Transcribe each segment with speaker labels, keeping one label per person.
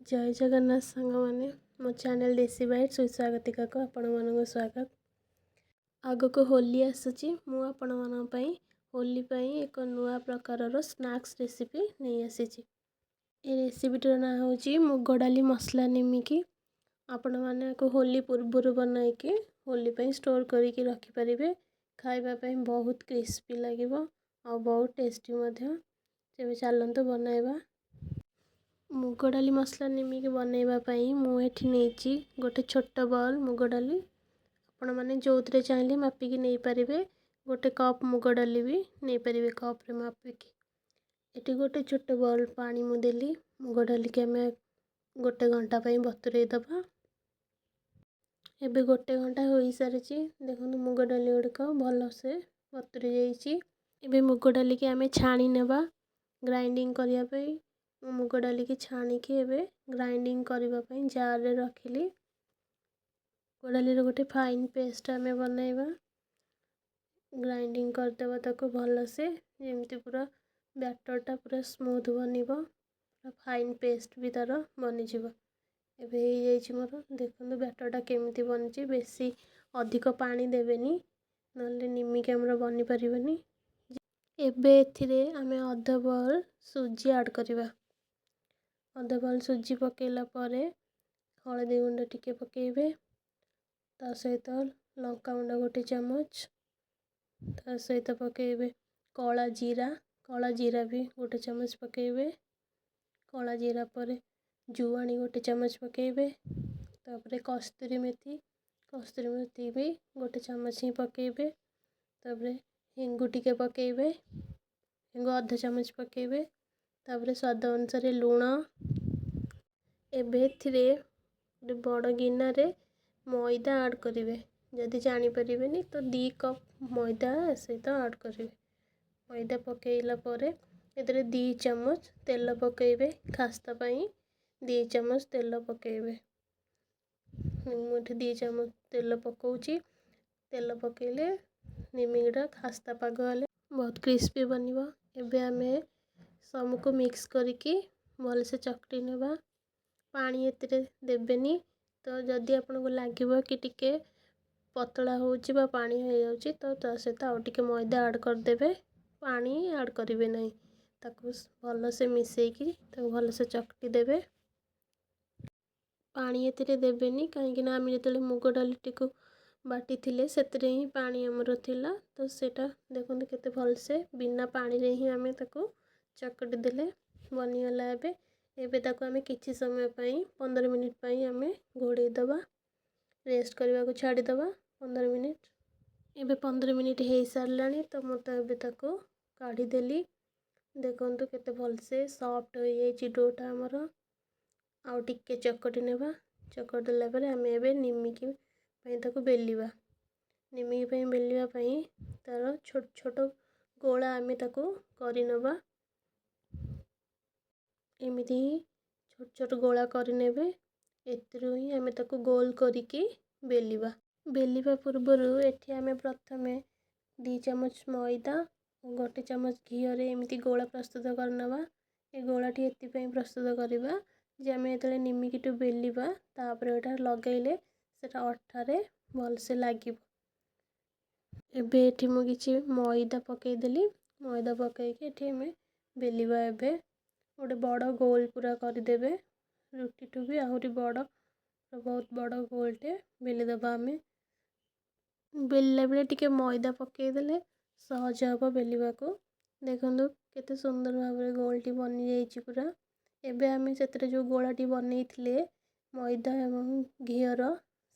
Speaker 1: जय जगन्नाथ सांग मैंने मो चैनल देसी बाइट सुस्वागतिका को आपण मानक स्वागत। आग को होली आसूची मु आपण मानक पई होली पई एक नुआ प्रकार स्नैक्स रेसिपी नहीं आसीची। ए रेसिपीटर ना होची मुग डाली मसला निमिकी आपण माने को होली पूर्व बनाई के होली पई स्टोर करिकी रखि परिबे। खाइबा पई बहुत क्रिस्पी लागिबो और बहुत टेस्टी मध्य। तेबे चलंतु बनाइबा। मुग डाली मसला निमिकी बनवाई मुझे गोटे छोट बॉल मुग डाली आपण मैंने जो चाहिए मापिकी नहीं पारे। गोटे कप मुग डाली भी नहीं पारे कप रे मापिकी। एटी गोटे छोट बॉल पानी मुदेली मुग डाली के आम गोटे घंटा बतुरे दबा। एबे गोटे घंटा हो सारी देखो मुग डाली गुड़िक भल से बतुरी जाइए। मुग डाली के आम छाणी नेबा ग्राइंडिंग करने। मुग डाली की छाणिकी एबे ग्राइंडिंग करने जार रे रखिली। मुग डाली गोटे फाइन पेस्ट आम बनइबा। ग्राइंडिंग करदेबा ताको भल से जमती पूरा बैटरटा पूरा स्मूथ बनिबो। पूरा फाइन पेस्ट भी तार बनीजिव। एबे हो जाइए मोर देखो बैटरटा केमिति बनी। बेसी अधिक पानी देवेनी नले निमिकी हमर बनी पारिबनी। एबे एथिरे आमे अध बॉल सुजी ऐड करिबा। अध बॉल सुजी पकेला परे हलदी गुंड टिके पकेबे। ता सहित लंका गुंड गोटे चमच। ता सहित पकेबे कला जीरा भी गोटे चमच पकेबे। कला जीरा पर जुआणी गोटे चमच पकेबे। तापरे कस्तूरी मेथी भी गोटे चमच ही पकेबे। तापरे हिंगु टिके पकेबे। हिंगु अध चमच पकेबे। तापरे स्वाद अनुसार लुण। एबे एथिरे गोटे बड़ गिना रे मैदा ऐड करेंगे। जदि जानी परिबेनी तो 2 कप मैदा सहित ऐड करेंगे। मैदा पकेला परे एथिरे 2 चमच तेल पकेबे। खास्ता पाई 2 चमच तेल पकेबे। मुझे 2 चमच तेल पकाउची। तेल पकेले निमिकीटा खास्ता पाग हेले बहुत क्रिस्पी बनिबो। एबे आमे सबको मिक्स करिकी भल से चकटी नेबा। पानी एतिरे देबेनी तो जदि आपन को लागिबो कि टिके पतला होउची बा पानी हो जाउची तो ता सहित आउ टिके मैदा ऐड कर देबे। पानी ऐड करिवे नहीं। ताकू भल से मिसेकी ताकू भल से चकटी देबे। पानी एतिरे देबेनी कहीं ना आम जो मुग डाली टिको बाटी थिले सेतरे ही पानी हमर थिला तो सेटा देखो केते भल से बिना पानी रे ही आमे ताकू चकटी देले बनीगला। एबे ताकू आमे किछि समय पई 15 मिनिट पई आमे घोड़े दबा रेस्ट करबा को छाड़ी दबा 15 मिनिट। एबे 15 मिनिट हे सारलानी तो मत एबे ताकू काढ़ी देली। देखंतु केते भल से सॉफ्ट हो जाई डोटा हमर। आउ टिके चकटी नेबा। चकटी देला परे आमे एबे निमिकी पई ताकू बेलिबा। निमिकी पई बेलिबा पई तार छोट छोट गोला आमे ताकू करि नबा। एमिति छोट छोट गोला करनेबे। एतिरु ही आमे ताकू गोल करिकी बेलिबा। बेलिबा पूर्वरु एठी आमे प्रथमे 2 चमच मैदा और गोटे चमच घी रे एमिति गोला प्रस्तुत करनबा। ए गोलाटी एति पई प्रस्तुत करिबा जे आमे एतले निमिकी टु बेलिबा तापर एटा लगैले सेटा अठारे भल से लागिबो। एबे एठी मु किछि मैदा पकेइ देली। मैदा पकेइ के एठी आमे बेलिबा। एबे गोटे बड़ गोल पूरा कर देबे। रुटी टू भी आहुरी बड़ बहुत बड़ गोलटे बेली दबा। आमे बेलला बेले टिके मैदा पकेइ देले सहज हबो बेलिबा को। देखंदु केते सुंदर भाबरे गोलटी बनी जाइछि पूरा। एबे आमे सेतरे जो गोलाटी बनैथिले मैदा एवं घीर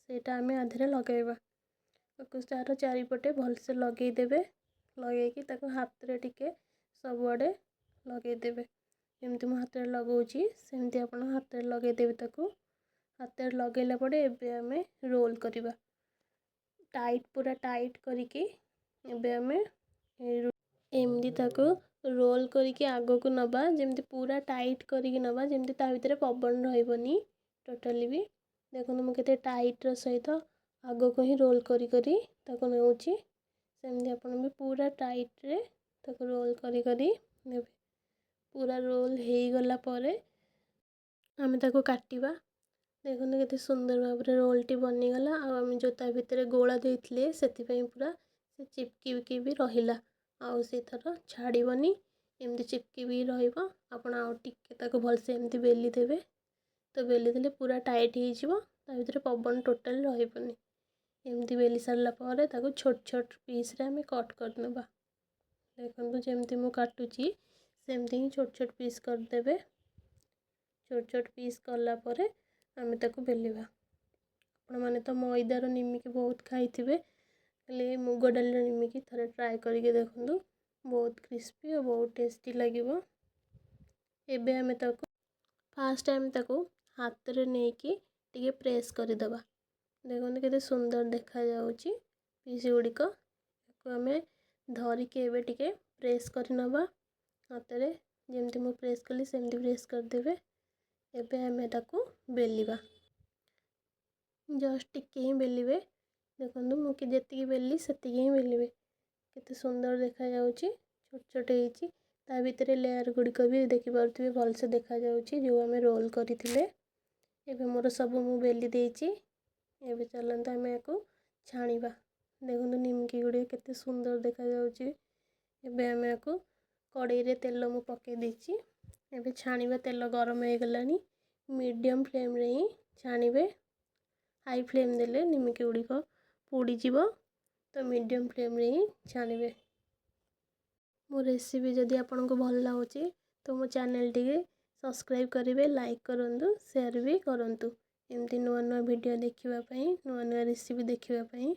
Speaker 1: सेटा आमे आधरे लगेबा। ताकू तार चारिपटे भल से लगेइ देबे। लगेइकी ताकू हाथ रे टिके सब आडे लगेइ देबे। एमती मु हाथ रे लगाउची सेमती आपण हाथ रे लगेइ देबे। ताकू हाथ रे लगेला पड़े एबे आमे रोल करिबा टाइट पूरा टाइट करिकी। एबे आमे एमती ताकू रोल करिकी आगो को नबा जेमती पूरा टाइट करिकी नबा जेमती ता भितरे पवन रहइबनी टोटली भी। देखो मु केते टाइट रो सहित आगो को ही रोल करी करी ताको नेउची। सेमती आपण भी पूरा टाइट रे ताको रोल करी करी नेबे। पूरा रोल हेई गला परे आमे ताको काटिबा। देखो केते सुंदर भाव में रोलटी बनीगला। आम जो ता भितर गोला देते पूरा से चिपकी भी रहिला। आउ से थर छाड़बनी एमती चिपकी भी रहिबो। आपण आउ टिके ताको भलसे एमती बेली देबे। तो बेली देले पूरा टाइट हो भितर पवन टोटाल रहिबनी। एमती बेली सारा पर ताको छोट छोट पीस रे आमे कट करनेबा। देखो जमती मु काटुची सेमती ही छोट छोट पीस करदेबे। छोट छोट पीस कला परे आमे ताको बेलिबा। आपण माने तो मैदार निमिकी बहुत खाइथिबे, ले मुग डाल निमिकी थरे ट्राए करके देखंतु। बहुत क्रिस्पी और बहुत टेस्टी लगिबो। एबे आमे ताको फास्ट टाइम ताको हाथ रे नेकी टिके प्रेस कर दबा। देखो केते सुंदर देखा जाउची पीस गुड़िक। आमे धरिके एबे टिके प्रेस कर नबा हाथ रे। जेमती मु प्रेस कली सेमती प्रेस कर देबे। एबे आमे ताको बेलिबा। जस्ट टिके ही बेलिबे। देखंतु मु कि जेतिकी बेली सेतिकी ही बेलिबे। केते सुंदर देखा जाउची। छोट छोट हेची ता भितरे लेयर गुड़िक भी देखि पारुथिबे भलसे देखा जाउची जो आमे रोल करिथिले। एबे मोर सब मु बेली देइची। एबे चलंत आमे याको छाणीबा। देखंतु निमकी गुड़िक केते सुंदर देखा जाउची। एबे आमे याको कड़ाई रे तेल मु पके देइची। एबे छाणीबा। तेल गरम हो गलानी। मीडियम फ्लेम रे ही छाणीबे। हाई फ्लेम देले निमकी गुड़िक पोड़ी जीवो। तो मीडियम फ्लेम रे ही छाणीबे। मो रेसिपी जदि आपनको भल लागुची तो मो चैनल टिके सब्सक्राइब करेंगे, लाइक करंतु, शेयर भी करंतु। एमती नुआ नुआ वीडियो देखिबा पई, नुआ नुआ रेसिपी देखिबा पई।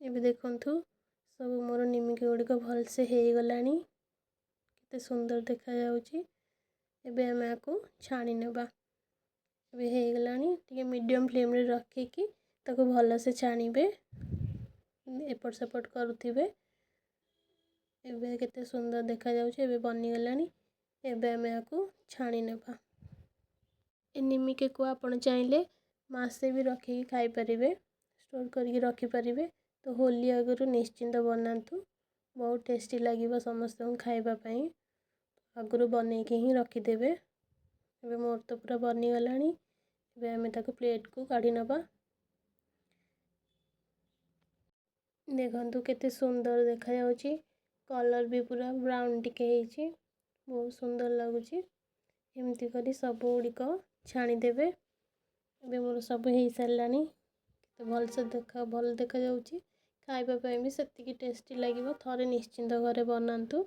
Speaker 1: एबे देखंतु सब मोर निमकी गुड़िक भलसे हो गलानी। केते सुंदर देखा जाउची। एबे आमे याको छाणी नेबा। एबे हो गलानी टिके मीडियम फ्लेम रे रखिकी ताको भलसे छाणीबे। एपट सेपट करुथिबे। एबे केते सुंदर देखा जाउची। एबे बनी गलानी। एबे आमे याको छाणी नेबा। ए निमिकी को आपण चाहिले मासे भी रखिकी खाई परिबे, स्टोर करके रखी परिबे। तो होली आगुरु निश्चिंत बनातु। बहुत टेस्टी लागिबो समस्त खाइबा पई। आगुरु बनेइके ही रखिदेबे। एबे मोर तो पूरा बनी गलानी। एबे आमे ताको प्लेट को काढी नबा। देखंतु केते सुंदर देखा जाउची। कलर भी पूरा ब्राउन टिके हेची। बहुत सुंदर लागुची। एमती करी सब गुड़िक छाणी देबे। एबे मोर सब हो सारानी। तो भल देखा जाउची। खाइबा पई भी सेतिकी टेस्टी लागिबो। थरे निश्चिंत घरे बनातु,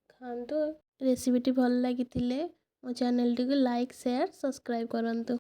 Speaker 1: खातु। रेसिपी टी भल लागिथिले मो चैनल टी को लाइक, शेयर, सब्सक्राइब करंतु।